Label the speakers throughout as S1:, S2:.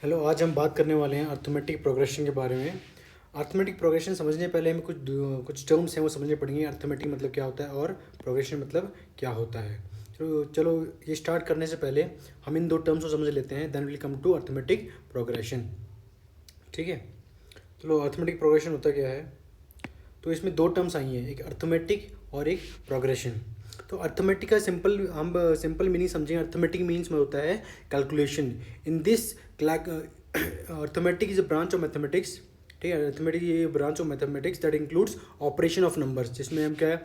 S1: Hello, आज हम बात करने वाले हैं अर्थमेटिक प्रोग्रेशन के बारे में। अर्थमेटिक प्रोग्रेशन समझने पहले हमें कुछ टर्म्स हैं वो समझने पड़ेंगे। अर्थमेटिक मतलब क्या होता है और प्रोग्रेशन मतलब क्या होता है। चलो ये स्टार्ट करने से पहले हम इन दो टर्म्स को समझ लेते हैं, then will come to arithmetic progression. ठीक है, चलो अर्थमेटिक प्रोग्रेशन होता क्या है। तो इसमें दो टर्म्स आई हैं, एक अर्थमेटिक और एक प्रोग्रेशन। तो अर्थमेटिक का सिंपल मीनिंग समझेंगे। अर्थमेटिक मीन्स में होता है calculation. In this arithmetic is a branch of mathematics. ठीक है, अर्थमेटिक ये branch of mathematics that includes operation of numbers, जिसमें हम क्या है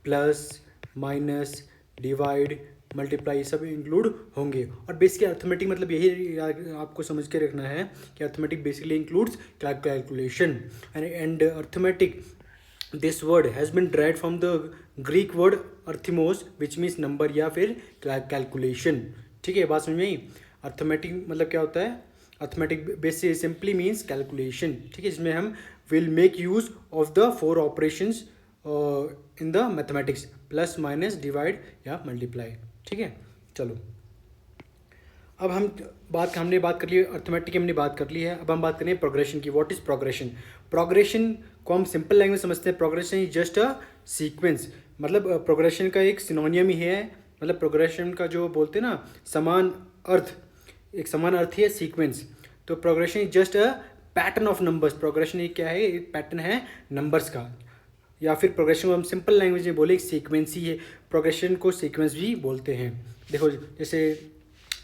S1: प्लस माइनस डिवाइड मल्टीप्लाई ये सब इंक्लूड होंगे। और बेसिकली अर्थमेटिक मतलब यही आपको समझ के रखना है कि arithmetic basically includes calculation and arithmetic this word has been derived from the Greek word अर्थीमोस विच मीन्स नंबर या फिर कैलकुलेशन। ठीक है, बात समझ में आई। अर्थमेटिक मतलब क्या होता है, arithmetic basic simply means calculation. ठीक है, इसमें हम will make use of the four operations in the mathematics, plus minus divide या मल्टीप्लाई। ठीक है, चलो अब हमने बात कर ली अर्थमेटिक की, हमने बात कर ली है। अब हम बात करें प्रोग्रेशन की। What is progression? प्रोग्रेशन को हम सिंपल लैंग्वेज समझते हैं। Progression is just a sequence. मतलब प्रोग्रेशन का एक सिनोनियम ही है। मतलब प्रोग्रेशन का जो बोलते हैं ना समान अर्थ, एक समान अर्थ ही है सीक्वेंस। तो progression is just a pattern of numbers. Progression एक क्या है, एक पैटर्न है नंबर्स का। या फिर प्रोग्रेशन को हम सिंपल लैंग्वेज में बोले सीक्वेंस ही है। प्रोग्रेशन को सीक्वेंस भी बोलते हैं। देखो जैसे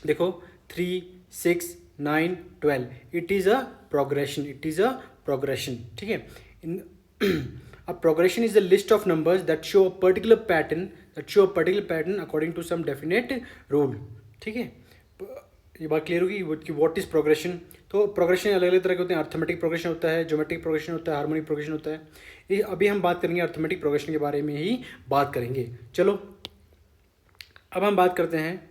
S1: देखो 3, 6, 9, 12 it is a progression, it is a progression. ठीक है, इन a progression is a list of numbers that show a particular pattern according to some definite rule। ठीक है, ये बात क्लियर होगी कि व्हाट इज प्रोग्रेशन। तो प्रोग्रेशन अलग अलग तरह के होते हैं। अर्थमेटिक प्रोग्रेशन होता है, ज्योमेट्रिक प्रोग्रेशन होता है, हार्मोनिक प्रोग्रेशन होता है। ये अभी हम बात करेंगे अर्थमेटिक प्रोग्रेशन के बारे में ही बात करेंगे। चलो अब हम बात करते हैं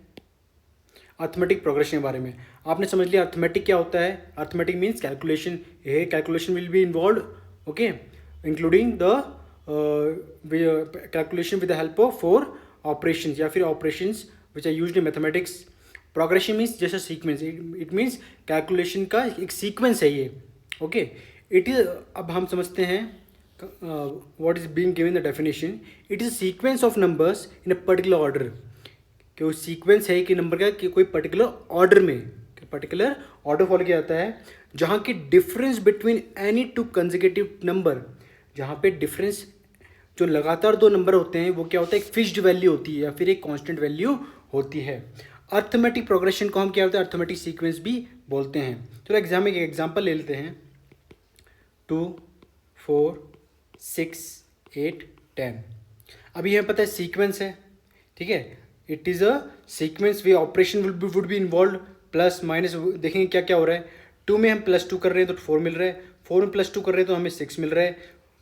S1: अर्थमेटिक प्रोग्रेशन के बारे में। आपने समझ लिया अर्थमेटिक क्या होता है। Arithmetic means calculation. ये calculation will be involve, okay, including the calculation with the help of four operations या फिर operations which are used in mathematics. Progression means जैसे सीक्वेंस, इट मीन्स कैलकुलेशन का एक सीक्वेंस है ये, ओके। इट इज, अब हम समझते हैं what is being given the definition. It is a sequence of numbers in a particular order. कि वो सीक्वेंस है कि नंबर का कि कोई पर्टिकुलर ऑर्डर में पर्टिकुलर ऑर्डर फॉलो किया जाता है, जहाँ की difference between any two consecutive number, जहाँ पे डिफरेंस जो लगातार दो नंबर होते हैं वो क्या होता है, एक फिक्स्ड वैल्यू होती है या फिर एक कांस्टेंट वैल्यू होती है। अर्थमेटिक प्रोग्रेशन को हम क्या होता है, अर्थमेटिक सीक्वेंस भी बोलते हैं। चलो एग्जाम्पल ले लेते हैं। 2, 4, 6, 8, 10। अभी हमें पता है सीक्वेंस है, ठीक है। It is a sequence way operation would be involve, plus minus देखेंगे क्या क्या हो रहा है। 2 में हम +2 कर रहे हैं तो 4 मिल रहा है, 4 में +2 कर रहे हैं तो हमें 6 मिल रहा है,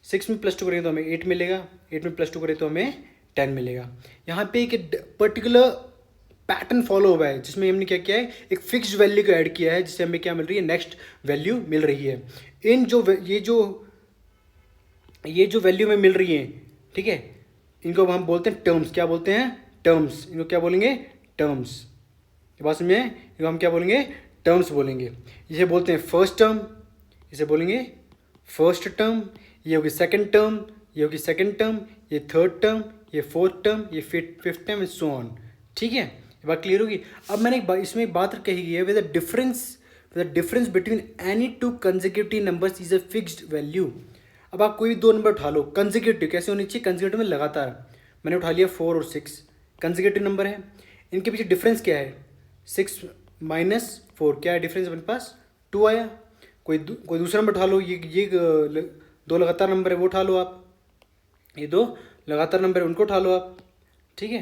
S1: 6 में +2 करेंगे तो हमें 8 मिलेगा, 8 में +2 करें तो हमें 10 मिलेगा। यहाँ पे एक पर्टिकुलर पैटर्न फॉलो हुआ है जिसमें हमने क्या किया है, एक फिक्स्ड वैल्यू को ऐड किया है जिससे हमें क्या मिल रही है, नेक्स्ट वैल्यू मिल रही है। इन ये जो वैल्यू में मिल रही है, ठीक है, इनको हम बोलते हैं टर्म्स। क्या बोलते हैं, टर्म्स। इनको क्या बोलेंगे, टर्म्स। ये बात समझे, इनको हम क्या बोलेंगे, टर्म्स बोलेंगे। इसे बोलते हैं फर्स्ट टर्म, इसे बोलेंगे फर्स्ट टर्म। ये होगी सेकंड टर्म, ये होगी सेकंड टर्म, ये थर्ड टर्म, ये फोर्थ टर्म, ये फिफ्थ टर्म, सो ऑन। ठीक है, ये बात क्लियर होगी। अब मैंने इसमें एक बात कही गई है, with the difference between any two consecutive numbers is a fixed value. अब आप कोई भी दो नंबर उठा लो, कंसेक्यूटिव कैसे होनी चाहिए, कंसेक्यूटिव में लगातार। मैंने उठा लिया 4 और 6, कंसेक्यूटिव नंबर है। इनके पीछे डिफरेंस क्या है, 6 - 4, क्या है डिफरेंस अपने पास, 2 आया। कोई दूसरा नंबर उठा लो, ये दो लगातार नंबर है वो उठा लो आप, ये दो लगातार नंबर है उनको उठा लो आप। ठीक है,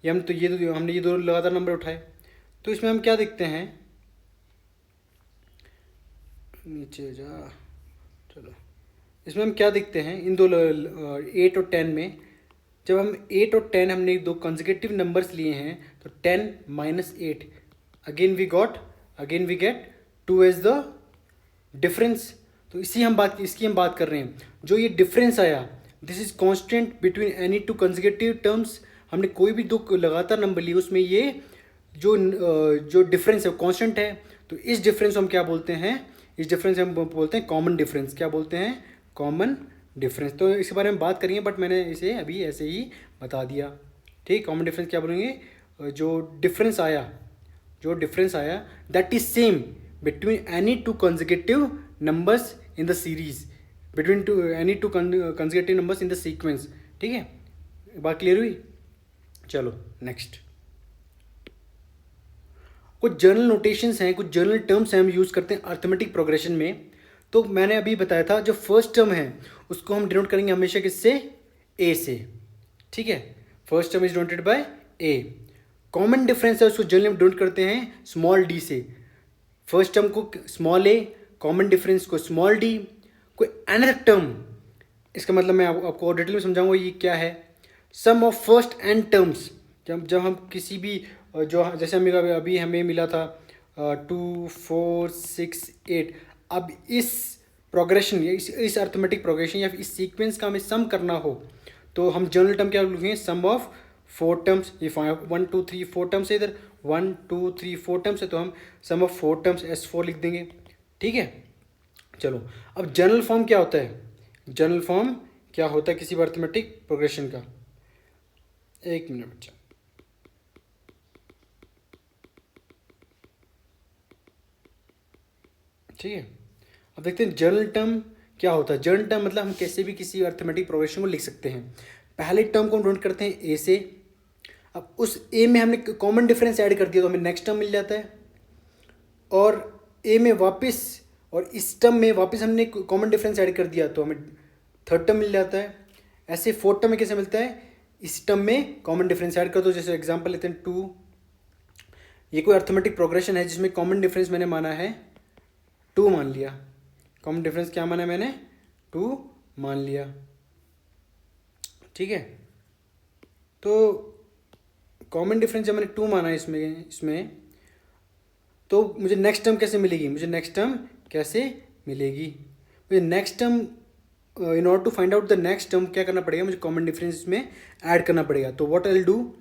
S1: हमने ये दो लगातार नंबर उठाए। तो इसमें हम क्या देखते हैं, नीचे जा, चलो इसमें हम क्या देखते हैं, इन दो 8 और 10 में, जब हम 8 और 10 हमने दो कंसेक्यूटिव नंबर्स लिए हैं तो 10 - 8 again we get 2 as the difference. तो इसकी हम बात कर रहे हैं। जो ये डिफरेंस आया, this is constant between any two consecutive terms. हमने कोई भी दो लगातार नंबर लिए उसमें ये जो डिफरेंस है कांस्टेंट है, तो इस डिफरेंस को हम क्या बोलते हैं, इस डिफरेंस हम बोलते हैं कॉमन डिफरेंस। क्या बोलते हैं? Common difference. तो इसके बारे में बात करेंगे, बट मैंने इसे अभी ऐसे ही बता दिया। ठीक, कॉमन डिफरेंस क्या बोलेंगे? जो डिफरेंस आया that is same between any two consecutive numbers in the series, between any two consecutive numbers in the sequence. ठीक है, बात क्लियर हुई? चलो नेक्स्ट। कुछ जर्नल नोटेशंस हैं, कुछ जर्नल टर्म्स हैं हम यूज़ करते हैं अर्थमेटिक प्रोग्रेशन में। तो मैंने अभी बताया था जो फर्स्ट टर्म है उसको हम डिनोट करेंगे हमेशा किससे? ए से। ठीक है, first term is denoted by A. Common difference है उसको जनरली डिनोट करते हैं स्मॉल डी से। फर्स्ट टर्म को स्मॉल ए, कॉमन डिफरेंस को स्मॉल डी। कोई अनदर टर्म, इसका मतलब मैं आपको डिटेल में समझाऊंगा ये क्या है। सम ऑफ फर्स्ट एन टर्म्स, जब हम किसी भी जो जैसे अभी हमें मिला था 2 4 6 8, अब इस प्रोग्रेशन या इस अर्थमेटिक प्रोग्रेशन या इस सीक्वेंस का हमें सम करना हो तो हम जनरल टर्म क्या लिखेंगे? सम ऑफ 4 टर्म्स। ये 1 2 3 4 टर्म्स है, इधर 1 2 3 4 टर्म्स है, तो हम सम ऑफ 4 टर्म्स S4 लिख देंगे। ठीक है, चलो अब जनरल फॉर्म क्या होता है? जनरल फॉर्म क्या होता है किसी भी अर्थमेटिक प्रोग्रेशन का? एक मिनट बच्चा। ठीक है, अब देखते हैं जनरल टर्म क्या होता है। जनरल टर्म मतलब हम कैसे भी किसी अर्थमेटिक प्रोग्रेशन को लिख सकते हैं। पहले टर्म को हम डिनोट करते हैं ए से। अब उस ए में हमने कॉमन डिफरेंस ऐड कर दिया तो हमें नेक्स्ट टर्म मिल जाता है, और ए में वापस और इस टर्म में वापस हमने कॉमन डिफरेंस ऐड कर दिया तो हमें थर्ड टर्म मिल जाता है। ऐसे फोर्थ टर्म में कैसे मिलता है? इस टर्म में कॉमन डिफरेंस ऐड कर दो। जैसे एग्जांपल लेते हैं 2। ये कोई अर्थमेटिक प्रोग्रेशन है जिसमें कॉमन डिफरेंस मैंने माना है 2 मान लिया। कॉमन डिफरेंस क्या माना है मैंने? 2 मान लिया। ठीक है, तो कॉमन डिफरेंस जब मैंने 2 माना है इसमें तो मुझे नेक्स्ट टर्म कैसे मिलेगी? मुझे next term in order to find out the next term क्या करना पड़ेगा? मुझे कॉमन डिफरेंस में ऐड करना पड़ेगा। तो what I will do,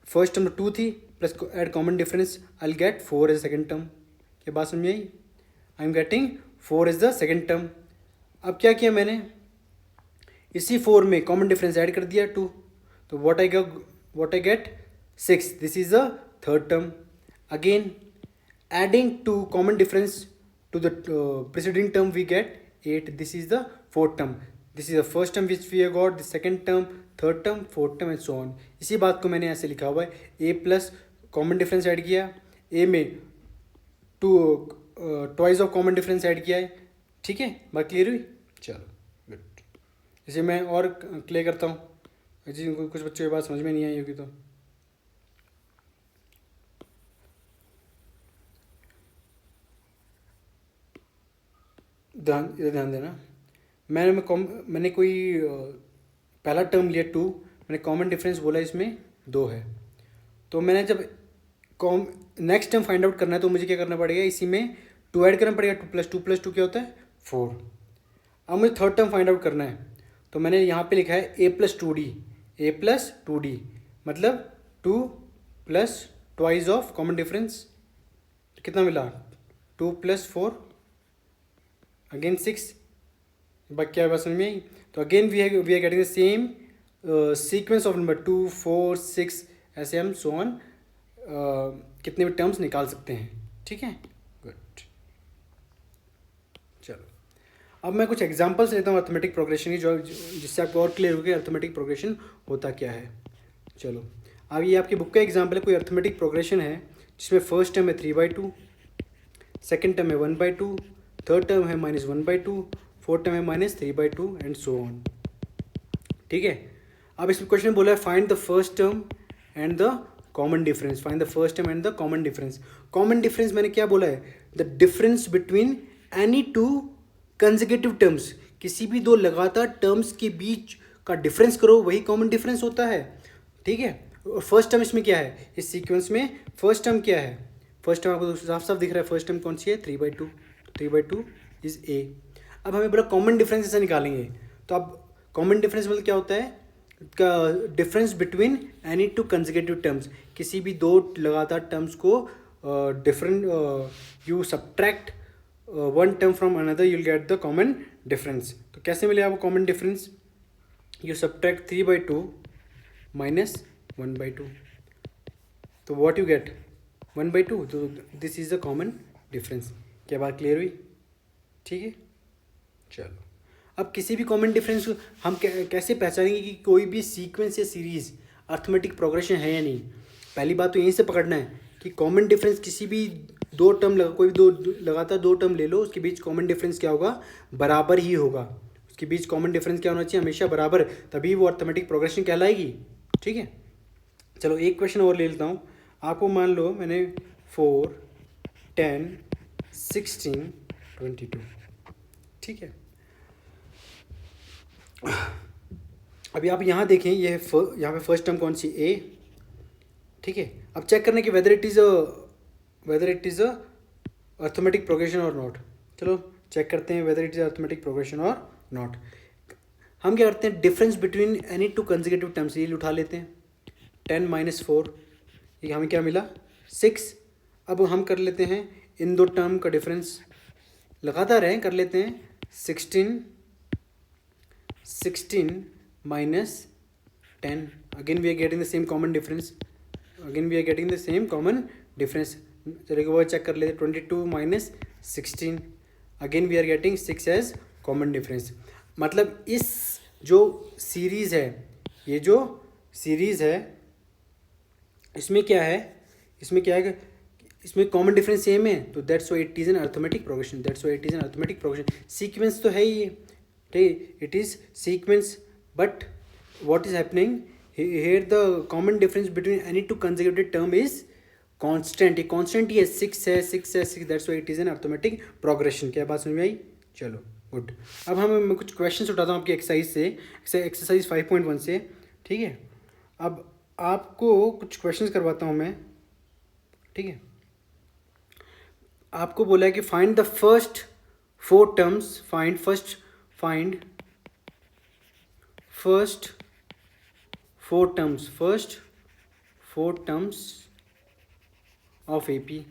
S1: first term 2 थी plus add common difference, I will get 4 as second term. ये बात समझ आई? I am getting 4 is the second term. अब क्या किया मैंने? इसी 4 में कॉमन डिफरेंस ऐड कर दिया 2, तो what I get 6, this is the third term. Again adding 2 common difference to the preceding term we get 8, this is the fourth term, this is the first term which we have got, the second term, third term, fourth term and so on। इसी बात को मैंने ऐसे लिखा हुआ है, a plus common difference add किया, a में 2 twice of common difference add किया है। ठीक है, बात क्लियर हुई? चलो गुड। इसे मैं और क्लियर करता हूँ जी, कुछ बच्चों की बात समझ में नहीं आई होगी तो ध्यान देना। मैंने कोई पहला टर्म लिया 2, मैंने कॉमन डिफरेंस बोला इसमें 2 है, तो मैंने जब नेक्स्ट टर्म फाइंड आउट करना है तो मुझे क्या करना पड़ेगा? इसी में 2 ऐड करना पड़ेगा। 2 प्लस 2 क्या होता है? 4। अब मुझे थर्ड टर्म फाइंड आउट करना है तो मैंने यहाँ पे लिखा है a प्लस 2d, मतलब 2 plus twice of common difference, कितना मिला? 2 प्लस 4 अगेन 6। बाकी क्या बात समझ में आई? तो again we are getting the same sequence of number 2 4 6, ऐसे हम सो ऑन कितने भी टर्म्स निकाल सकते हैं। ठीक है, गुड। चलो अब मैं कुछ एग्जांपल्स लेता हूँ अर्थमेटिक प्रोग्रेशन की, जो जिससे आपको और क्लियर हो गया अर्थमेटिक प्रोग्रेशन होता क्या है। चलो अब ये आपकी बुक का एग्जाम्पल है। कोई अर्थमेटिक प्रोग्रेशन है जिसमें फर्स्ट टर्म है 3/2, सेकेंड टर्म है 1/2, थर्ड टर्म है -1/2, फोर्थ टर्म है -3/2 एंड सो ऑन। ठीक है, अब इसमें क्वेश्चन बोला है find the first term and the common difference. Find the first term and the common difference. Common difference मैंने क्या बोला है? The difference between any 2 consecutive terms, किसी भी 2 लगातार टर्म्स के बीच का डिफरेंस करो, वही कॉमन डिफरेंस होता है। ठीक है, और फर्स्ट टर्म इसमें क्या है? इस सीक्वेंस में फर्स्ट टर्म क्या है? फर्स्ट टर्म आपको साफ साफ दिख रहा है। फर्स्ट टर्म कौन सी है? 3/2। 3/2 इज ए। अब हमें बोला कॉमन डिफरेंस ऐसे निकालेंगे, तो अब कॉमन डिफरेंस मतलब क्या होता है? का difference between any two consecutive terms, किसी भी दो लगातार टर्म्स को different you subtract one term from another, you'll get the common difference. तो कैसे मिले आपको common difference? You subtract 3/2 minus 1/2, तो व्हाट यू गेट 1/2, तो this is the common difference. क्या बात क्लियर हुई? ठीक है, चलो अब किसी भी कॉमन डिफरेंस को हम कैसे पहचानेंगे कि कोई भी सीक्वेंस या सीरीज अर्थमेटिक प्रोग्रेशन है या नहीं? पहली बात तो यहीं से पकड़ना है कि कॉमन डिफरेंस किसी भी दो टर्म कोई भी दो लगातार दो टर्म ले लो, उसके बीच कॉमन डिफरेंस क्या होगा? बराबर ही होगा। उसके बीच कॉमन डिफरेंस क्या होना चाहिए? हमेशा बराबर, तभी वो अर्थमेटिक प्रोग्रेशन कहलाएगी। ठीक है, चलो एक क्वेश्चन और ले लेता हूँ। आपको मान लो मैंने 4, 10, 16, 22, ठीक है। अभी आप यहाँ देखें, ये यहाँ पे फर्स्ट टर्म कौन सी? ए, ठीक है। अब चेक करने की whether it is a arithmetic progression और नॉट। चलो चेक करते हैं whether it is arithmetic progression और नॉट। हम क्या करते हैं? Difference between any two consecutive terms, ये उठा लेते हैं। 10 - 4, ये हमें क्या मिला? 6। अब हम कर लेते हैं इन दो टर्म का डिफरेंस, लगातार है, कर लेते हैं। 16 minus 10, again we are getting the same common difference, चलिए वो चेक कर लेते। 22 minus 16, again we are getting 6 as common difference। मतलब इस जो सीरीज़ है, ये जो सीरीज़ है, इसमें क्या है? इसमें कॉमन डिफरेंस सेम है, तो that's why it is an arithmetic progression. Sequence तो है ही, ठीक, it is sequence, but what is happening here, the common difference between any two consecutive term is constant। ये constant ही है, 6 है, that's why it is an arithmetic progression। क्या बात समझ में आई? चलो गुड। अब हम कुछ क्वेश्चन उठाता हूँ आपकी एक्सरसाइज 5.1 से, ठीक है। अब आपको कुछ क्वेश्चंस करवाता हूँ मैं, ठीक है। आपको बोला है कि find the first 4 terms, find first 4 terms of AP.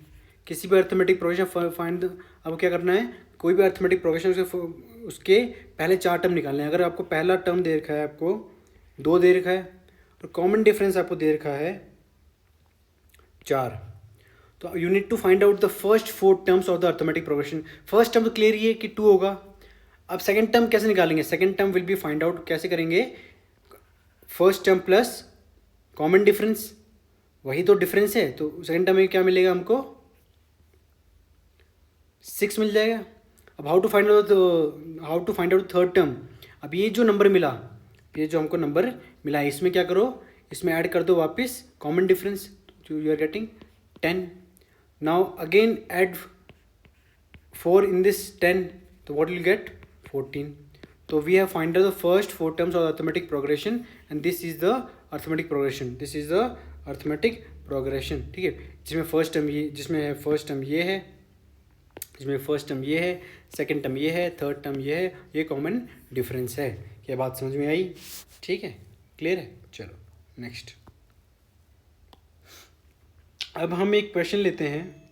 S1: किसी भी अर्थमेटिक प्रोग्रेशन फाइंड, अब क्या करना है? कोई भी अर्थमेटिक प्रोग्रेशन उसके पहले 4 टर्म निकालने हैं। अगर आपको पहला टर्म दे रखा है, आपको 2 दे रखा है, और कॉमन डिफरेंस आपको दे रखा है 4, तो you need to find out the first 4 terms of the arithmetic progression. First term तो क्लियर ही है कि 2 होगा। अब सेकंड टर्म कैसे निकालेंगे? Second term will be find out, कैसे करेंगे? First term plus common difference, वही तो डिफरेंस है, तो सेकंड टर्म में क्या मिलेगा हमको? 6 मिल जाएगा। अब how to find out third term? अब ये जो नंबर मिला, ये जो हमको नंबर मिला है, इसमें क्या करो? इसमें ऐड कर दो वापस कॉमन डिफरेंस, जो you are getting 10। Now again add 4 in this 10, तो व्हाट विल गेट? 14। तो we have find the first 4 terms of arithmetic progression, and this is the arithmetic progression, ठीक है। जिसमें फर्स्ट टर्म ये, जिसमें फर्स्ट टर्म ये है, जिसमें फर्स्ट टर्म ये है, सेकंड टर्म ये है, थर्ड टर्म ये है, ये कॉमन डिफरेंस है। क्या बात समझ में आई? ठीक है, क्लियर है। चलो नेक्स्ट। अब हम एक क्वेश्चन लेते हैं,